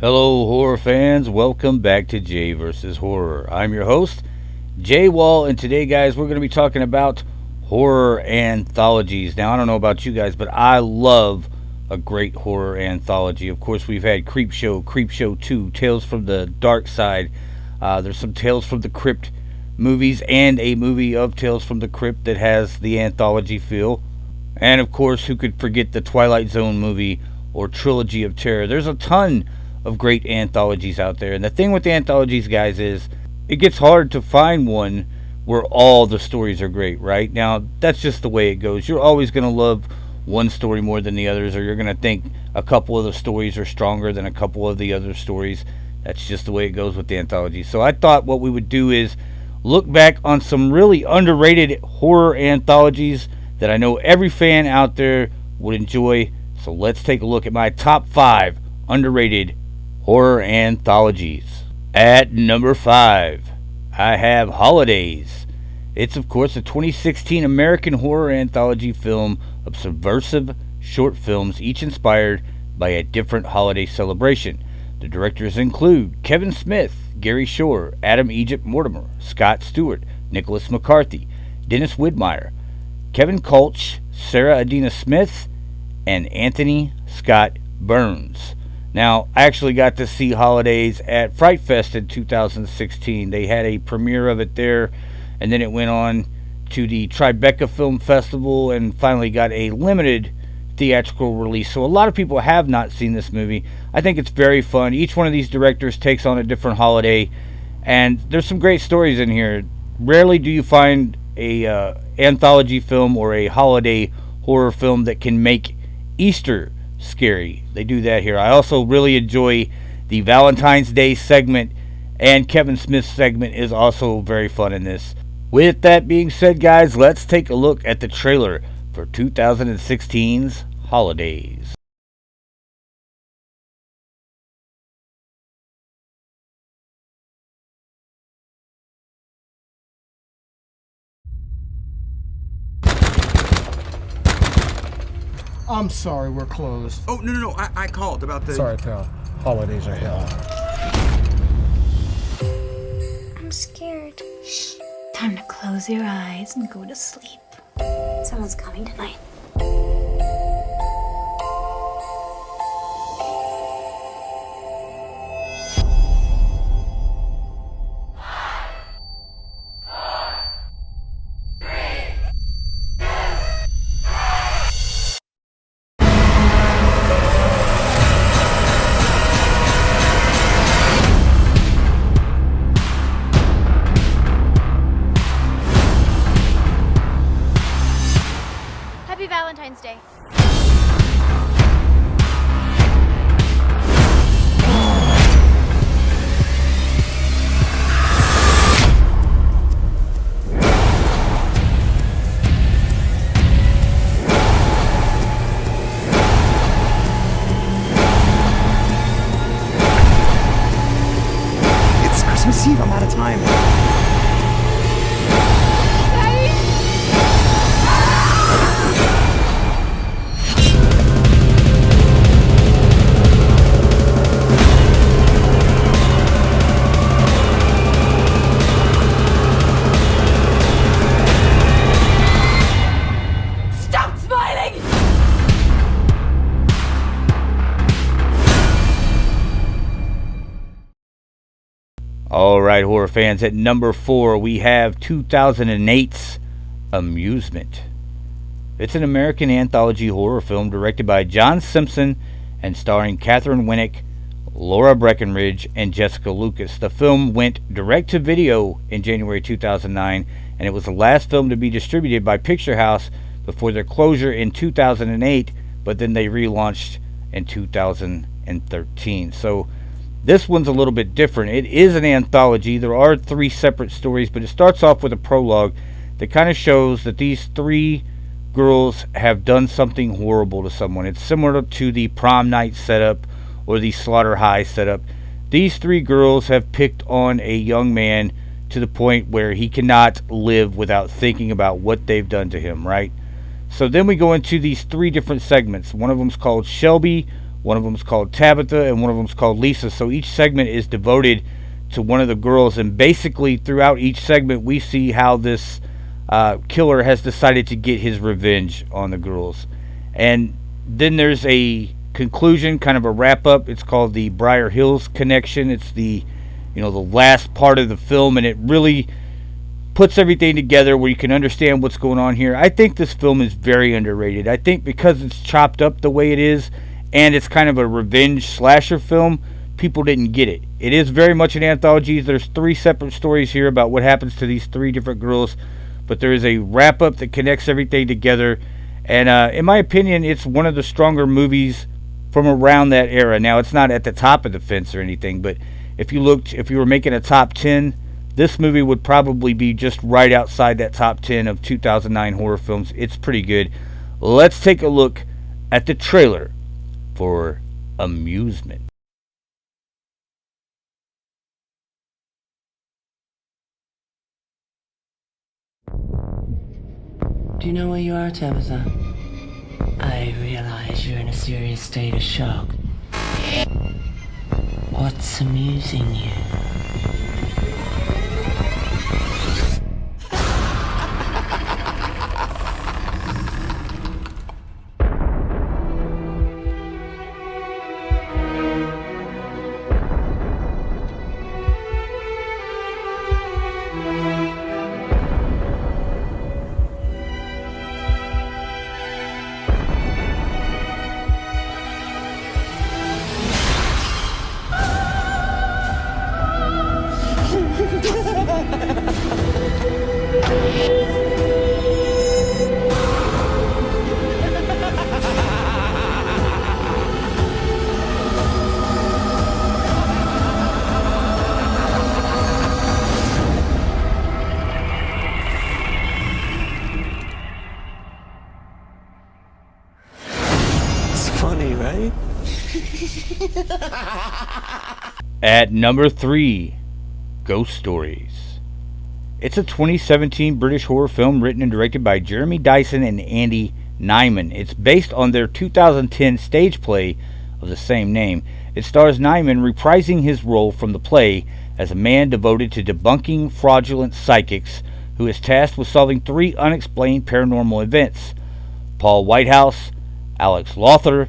Hello, horror fans. Welcome back to Jay vs. Horror. I'm your host, Jay Wall, and today, guys, we're going to be talking about horror anthologies. Now, I don't know about you guys, but I love a great horror anthology. Of course, we've had Creepshow 2, Tales from the Dark Side. There's some Tales from the Crypt movies and a movie of Tales from the Crypt that has the anthology feel. And, of course, who could forget the Twilight Zone movie or Trilogy of Terror? There's a ton of great anthologies out there. And the thing with the anthologies, guys, is it gets hard to find one where all the stories are great, right? Now, that's just the way it goes. You're always going to love one story more than the others, or you're going to think a couple of the stories are stronger than a couple of the other stories. That's just the way it goes with the anthologies. So I thought what we would do is look back on some really underrated horror anthologies that I know every fan out there would enjoy. So let's take a look at my top 5 underrated horror anthologies. At number 5, I have Holidays. It's, of course, a 2016 American horror anthology film of subversive short films, each inspired by a different holiday celebration. The directors include Kevin Smith, Gary Shore, Adam Egypt Mortimer, Scott Stewart, Nicholas McCarthy, Dennis Widmeyer, Kevin Kolch, Sarah Adina Smith, and Anthony Scott Burns. Now, I actually got to see Holidays at Fright Fest in 2016. They had a premiere of it there, and then it went on to the Tribeca Film Festival and finally got a limited theatrical release. So a lot of people have not seen this movie. I think it's very fun. Each one of these directors takes on a different holiday, and there's some great stories in here. Rarely do you find a anthology film or a holiday horror film that can make Easter scary. They do that here. I also really enjoy the Valentine's Day segment, and Kevin Smith's segment is also very fun in this. With that being said, guys, let's take a look at the trailer for 2016's Holidays. I'm sorry, we're closed. Oh, no. I called about the... Sorry, pal. Holidays are hell. I'm scared. Shh. Time to close your eyes and go to sleep. Someone's coming tonight. Happy Valentine's Day. It's Christmas Eve. I'm out of time. Stop smiling! Alright, horror fans, at number 4, we have 2008's Amusement. It's an American anthology horror film directed by John Simpson and starring Catherine Winnick, Laura Breckenridge, and Jessica Lucas. The film went direct to video in January 2009, and it was the last film to be distributed by Picture House before their closure in 2008, but then they relaunched in 2013. So this one's a little bit different. It is an anthology. There are 3 separate stories, but it starts off with a prologue that kind of shows that these 3 girls have done something horrible to someone. It's similar to the prom night setup or the Slaughter High setup. These 3 girls have picked on a young man to the point where he cannot live without thinking about what they've done to him, right? So then we go into these 3 different segments. One of them's called Shelby, one of them is called Tabitha, and one of them is called Lisa. So each segment is devoted to one of the girls, and basically throughout each segment we see how this killer has decided to get his revenge on the girls. And then there's a conclusion, kind of a wrap up. It's called the Briar Hills Connection. It's the the last part of the film, and it really puts everything together where you can understand what's going on here. I think this film is very underrated. I think because it's chopped up the way it is, and it's kind of a revenge slasher film, people didn't get it. It is very much an anthology. There's 3 separate stories here about what happens to these 3 different girls, but there is a wrap up that connects everything together. And in my opinion, it's one of the stronger movies from around that era. Now, it's not at the top of the fence or anything, but if you were making a top 10, this movie would probably be just right outside that top 10 of 2009 horror films. It's pretty good. Let's take a look at the trailer for Amusement. Do you know where you are, Tabitha? I realize you're in a serious state of shock. What's amusing you? Funny, right? At number 3, Ghost Stories. It's a 2017 British horror film written and directed by Jeremy Dyson and Andy Nyman. It's based on their 2010 stage play of the same name. It stars Nyman reprising his role from the play as a man devoted to debunking fraudulent psychics who is tasked with solving 3 unexplained paranormal events. Paul Whitehouse, Alex Lothar,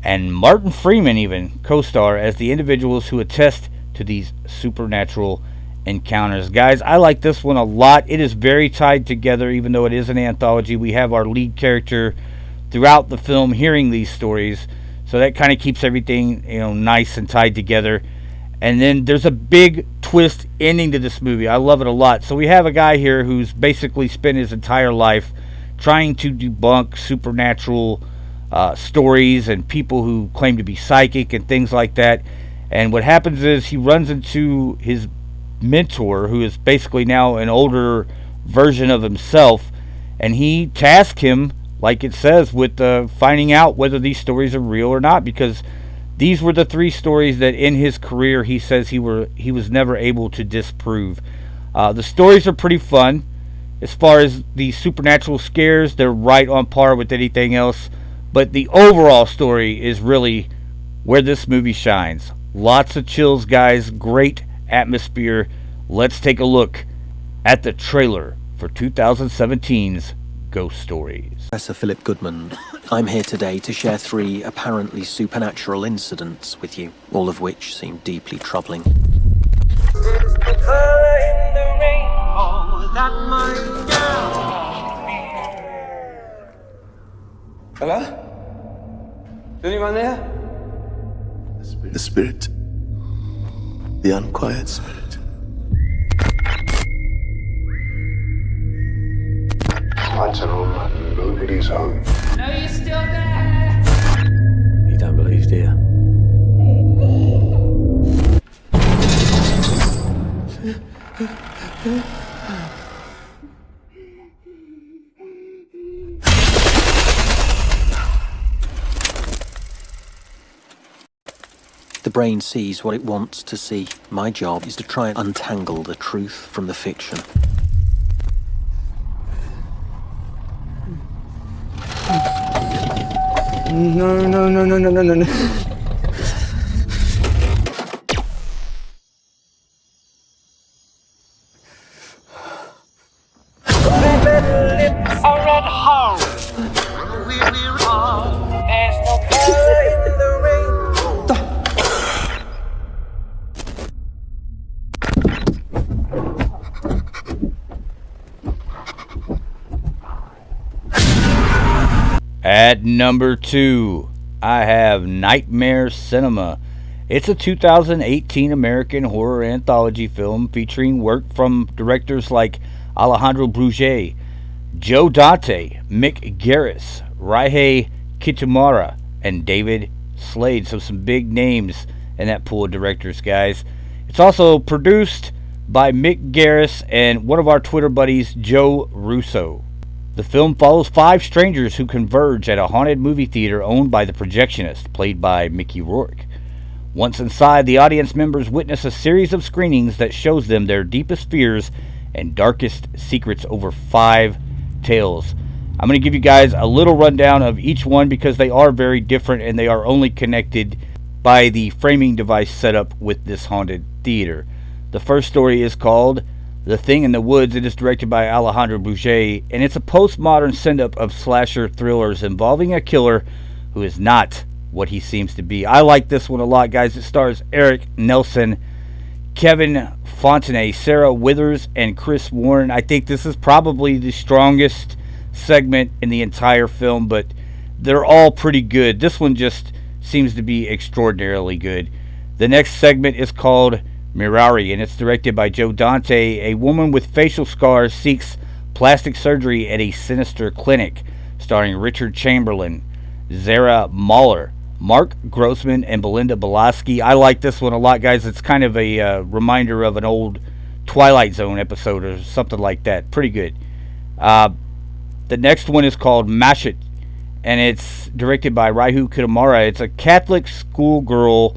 and Martin Freeman even co-star as the individuals who attest to these supernatural encounters. Guys, I like this one a lot. It is very tied together, even though it is an anthology. We have our lead character throughout the film hearing these stories, so that kind of keeps everything nice and tied together. And then there's a big twist ending to this movie. I love it a lot. So we have a guy here who's basically spent his entire life trying to debunk supernatural stories and people who claim to be psychic and things like that. And what happens is he runs into his mentor, who is basically now an older version of himself, and he tasks him, like it says, with finding out whether these stories are real or not, because these were the 3 stories that in his career he says he was never able to disprove. The stories are pretty fun. As far as the supernatural scares, they're right on par with anything else. But the overall story is really where this movie shines. Lots of chills, guys. Great atmosphere. Let's take a look at the trailer for 2017's Ghost Stories. Professor Philip Goodman. I'm here today to share 3 apparently supernatural incidents with you, all of which seem deeply troubling. Hello? Is anyone there? The spirit. The unquiet spirit. Lights are on, nobody's home. No, you're still there! You don't believe, do you? The brain sees what it wants to see. My job is to try and untangle the truth from the fiction. No. At number 2, I have Nightmare Cinema. It's a 2018 American horror anthology film featuring work from directors like Alejandro Brugué, Joe Dante, Mick Garris, Raihei Kitamura, and David Slade. So some big names in that pool of directors, guys. It's also produced by Mick Garris and one of our Twitter buddies, Joe Russo. The film follows 5 strangers who converge at a haunted movie theater owned by the projectionist, played by Mickey Rourke. Once inside, the audience members witness a series of screenings that shows them their deepest fears and darkest secrets over 5 tales. I'm going to give you guys a little rundown of each one because they are very different and they are only connected by the framing device set up with this haunted theater. The first story is called The Thing in the Woods. It is directed by Alejandro Brugué, and it's a postmodern send-up of slasher thrillers involving a killer who is not what he seems to be. I like this one a lot, guys. It stars Eric Nelson, Kevin Fontenay, Sarah Withers, and Chris Warren. I think this is probably the strongest segment in the entire film, but they're all pretty good. This one just seems to be extraordinarily good. The next segment is called Mirari, and it's directed by Joe Dante. A woman with facial scars seeks plastic surgery at a sinister clinic, starring Richard Chamberlain, Zara Mahler, Mark Grossman, and Belinda Belaski. I like this one a lot, guys. It's kind of a reminder of an old Twilight Zone episode or something like that. Pretty good. The next one is called Mash It, and it's directed by Raihu Kitamura. It's a Catholic schoolgirl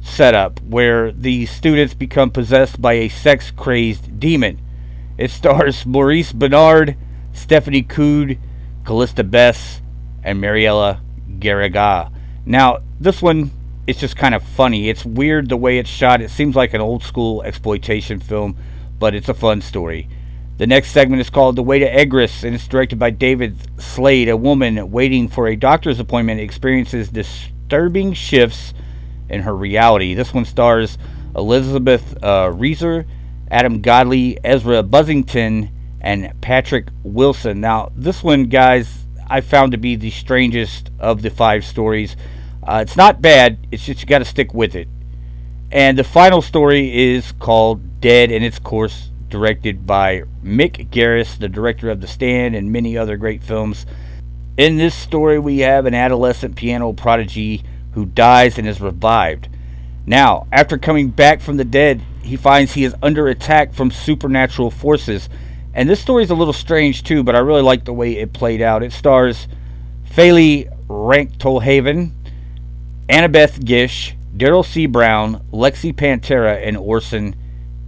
setup where the students become possessed by a sex-crazed demon. It stars Maurice Bernard, Stephanie Cood, Callista Bess, and Mariella Garriga. Now, this one is just kind of funny. It's weird the way it's shot. It seems like an old-school exploitation film, but it's a fun story. The next segment is called The Way to Egress, and it's directed by David Slade. A woman waiting for a doctor's appointment experiences disturbing shifts in her reality. This one stars Elizabeth Reeser, Adam Godley, Ezra Buzzington, and Patrick Wilson. Now, this one, guys, I found to be the strangest of the 5 stories. It's not bad, it's just you got to stick with it. And the final story is called Dead, and it's, of course, directed by Mick Garris, the director of The Stand and many other great films. In this story, we have an adolescent piano prodigy who dies and is revived. Now, after coming back from the dead, he finds he is under attack from supernatural forces. And this story is a little strange too, but I really like the way it played out. It stars Faye Rank-Tolhaven, Annabeth Gish, Daryl C. Brown, Lexi Pantera, and Orson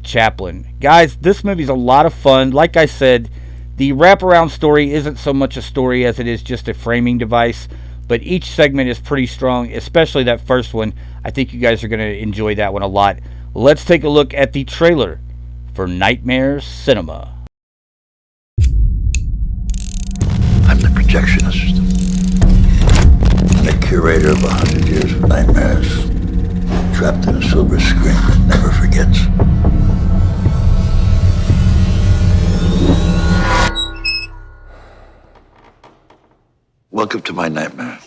Chaplin. Guys, this movie's a lot of fun. Like I said, the wraparound story isn't so much a story as it is just a framing device, but each segment is pretty strong, especially that first one. I think you guys are going to enjoy that one a lot. Let's take a look at the trailer for Nightmare Cinema. I'm the projectionist, the curator of 100 years of nightmares, trapped in a silver screen that never forgets. Welcome to my nightmare.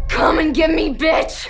Come and get me, bitch!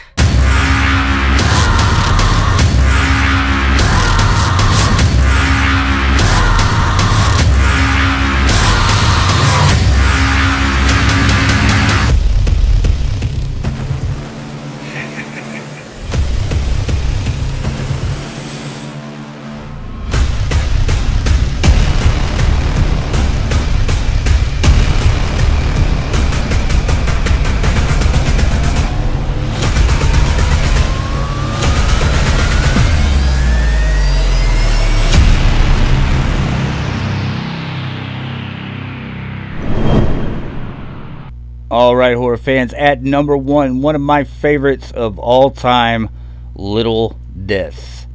Alright, horror fans, at number 1, one of my favorites of all time, Little Deaths.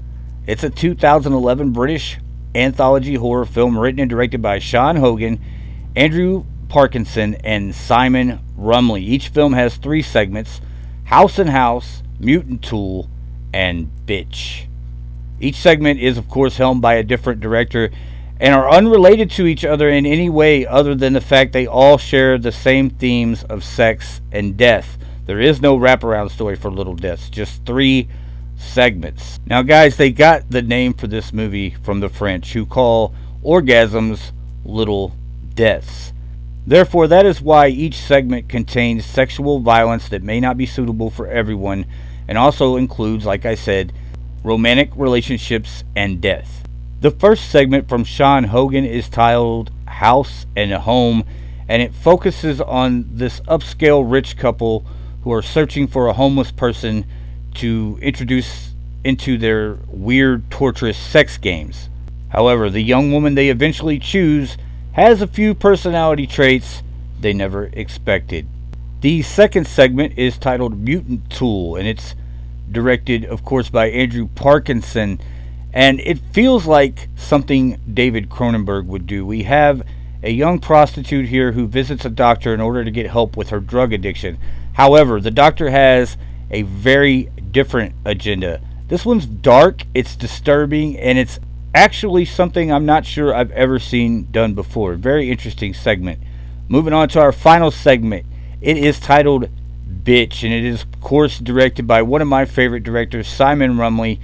It's a 2011 British anthology horror film written and directed by Sean Hogan, Andrew Parkinson, and Simon Rumley. Each film has 3 segments: House and House, Mutant Tool, and Bitch. Each segment is, of course, helmed by a different director and are unrelated to each other in any way other than the fact they all share the same themes of sex and death. There is no wraparound story for Little Deaths, just 3 segments. Now, guys, they got the name for this movie from the French, who call orgasms little deaths. Therefore, that is why each segment contains sexual violence that may not be suitable for everyone, and also includes, like I said, romantic relationships and death. The first segment from Sean Hogan is titled House and Home, and it focuses on this upscale rich couple who are searching for a homeless person to introduce into their weird, torturous sex games. However, the young woman they eventually choose has a few personality traits they never expected. The second segment is titled Mutant Tool, and it's directed, of course, by Andrew Parkinson, and it feels like something David Cronenberg would do. We have a young prostitute here who visits a doctor in order to get help with her drug addiction. However, the doctor has a very different agenda. This one's dark, it's disturbing, and it's actually something I'm not sure I've ever seen done before. Very interesting segment. Moving on to our final segment. It is titled Bitch, and it is, of course, directed by one of my favorite directors, Simon Rumley.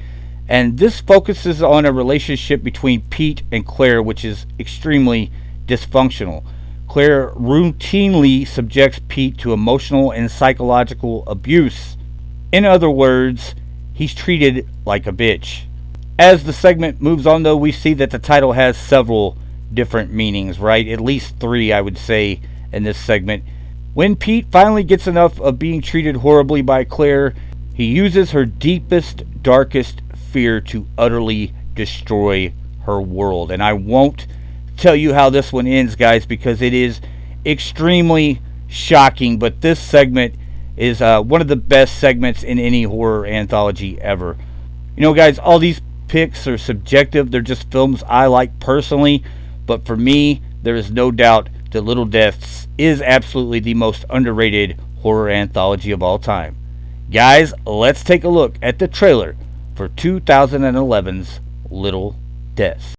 And this focuses on a relationship between Pete and Claire, which is extremely dysfunctional. Claire routinely subjects Pete to emotional and psychological abuse. In other words, he's treated like a bitch. As the segment moves on, though, we see that the title has several different meanings, right? At least 3, I would say, in this segment. When Pete finally gets enough of being treated horribly by Claire, he uses her deepest, darkest fear to utterly destroy her world. And I won't tell you how this one ends, guys, because it is extremely shocking. But this segment is one of the best segments in any horror anthology ever. You know, guys, all these picks are subjective. They're just films I like personally. But for me, there is no doubt that Little Deaths is absolutely the most underrated horror anthology of all time. Guys, let's take a look at the trailer for 2011's Little Deaths.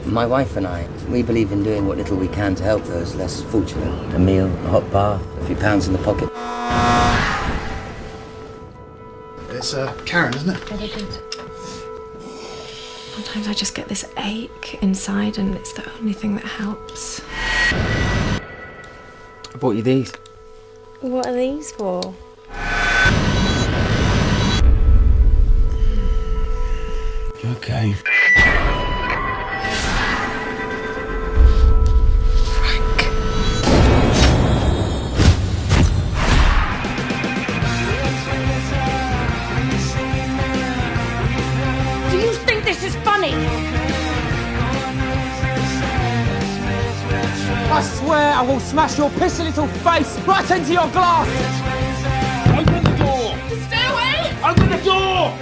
My wife and I, we believe in doing what little we can to help those less fortunate. A meal, a hot bath, a few pounds in the pocket. It's Karen, isn't it? Very good. Sometimes I just get this ache inside and it's the only thing that helps. I bought you these. What are these for? Okay. Do you think this is funny? I swear I will smash your pissy little face right into your glass! Open the door! Stay away! Open the door!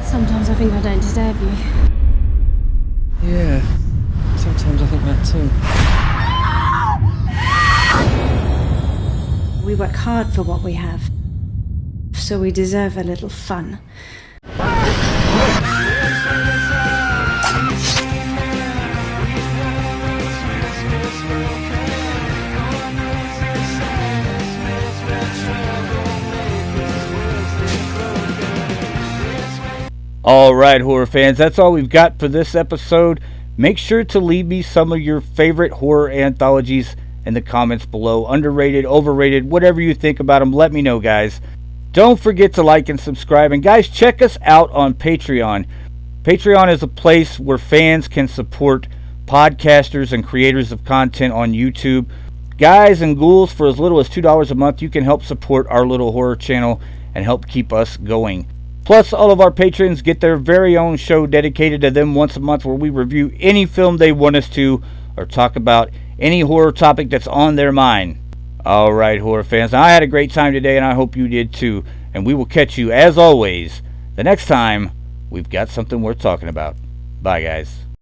Sometimes I think I don't deserve you. Yeah, sometimes I think that too. We work hard for what we have, so we deserve a little fun. Alright, horror fans, that's all we've got for this episode. Make sure to leave me some of your favorite horror anthologies in the comments below. Underrated, overrated, whatever you think about them, let me know, guys. Don't forget to like and subscribe. And guys, check us out on Patreon. Patreon is a place where fans can support podcasters and creators of content on YouTube. Guys and ghouls, for as little as $2 a month, you can help support our little horror channel and help keep us going. Plus, all of our patrons get their very own show dedicated to them once a month, where we review any film they want us to, or talk about any horror topic that's on their mind. Alright, horror fans, I had a great time today, and I hope you did too. And we will catch you, as always, the next time we've got something worth talking about. Bye, guys.